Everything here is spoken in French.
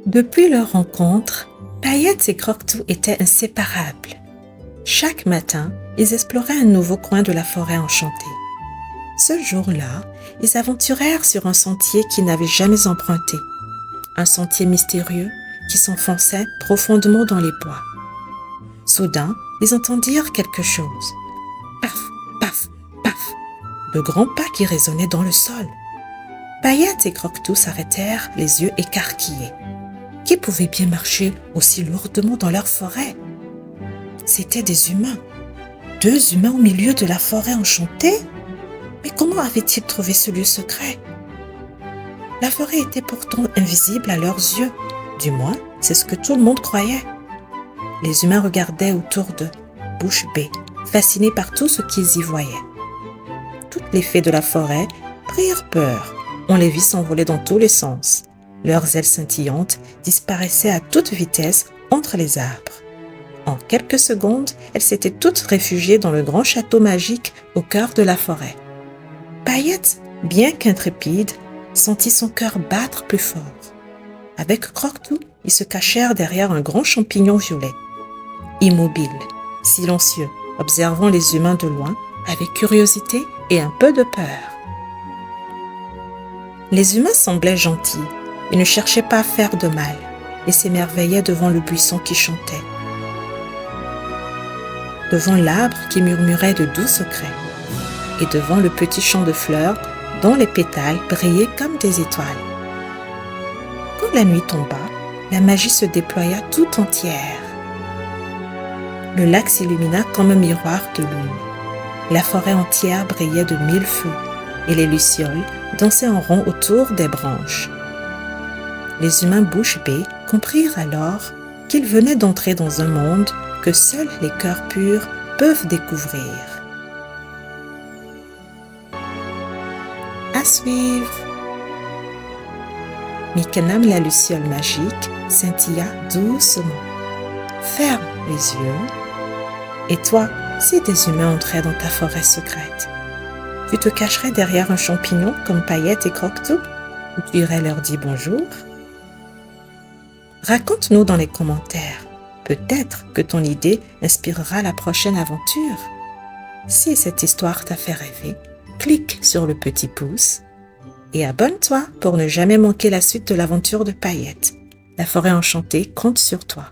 Depuis leur rencontre, Paillette et Croque-Tout étaient inséparables. Chaque matin, ils exploraient un nouveau coin de la forêt enchantée. Ce jour-là, ils s'aventurèrent sur un sentier qu'ils n'avaient jamais emprunté. Un sentier mystérieux qui s'enfonçait profondément dans les bois. Soudain, ils entendirent quelque chose. Paf, paf, paf, de grands pas qui résonnaient dans le sol. Paillette et Croque-Tout s'arrêtèrent, les yeux écarquillés. Qui pouvait bien marcher aussi lourdement dans leur forêt? C'étaient des humains. 2 humains au milieu de la forêt enchantée? Mais comment avaient-ils trouvé ce lieu secret? La forêt était pourtant invisible à leurs yeux. Du moins, c'est ce que tout le monde croyait. Les humains regardaient autour d'eux, bouche bée, fascinés par tout ce qu'ils y voyaient. Toutes les fées de la forêt prirent peur. On les vit s'envoler dans tous les sens. Leurs ailes scintillantes disparaissaient à toute vitesse entre les arbres. En quelques secondes, elles s'étaient toutes réfugiées dans le grand château magique au cœur de la forêt. Paillette, bien qu'intrépide, sentit son cœur battre plus fort. Avec Croque-Tout, ils se cachèrent derrière un grand champignon violet. Immobiles, silencieux, observant les humains de loin, avec curiosité et un peu de peur. Les humains semblaient gentils. Ils ne cherchaient pas à faire de mal et s'émerveillaient devant le buisson qui chantait, devant l'arbre qui murmurait de doux secrets et devant le petit champ de fleurs dont les pétales brillaient comme des étoiles. Quand la nuit tomba, la magie se déploya tout entière. Le lac s'illumina comme un miroir de lune. La forêt entière brillait de 1000 feux et les lucioles dansaient en rond autour des branches. Les humains bouche bée comprirent alors qu'ils venaient d'entrer dans un monde que seuls les cœurs purs peuvent découvrir. À suivre. Mikanam, la luciole magique, scintilla doucement. Ferme les yeux. Et toi, si des humains entraient dans ta forêt secrète, tu te cacherais derrière un champignon comme Paillette et Croque-Tout ou tu irais leur dire bonjour? Raconte-nous dans les commentaires. Peut-être que ton idée inspirera la prochaine aventure. Si cette histoire t'a fait rêver, clique sur le petit pouce et abonne-toi pour ne jamais manquer la suite de l'aventure de Paillette. La forêt enchantée compte sur toi.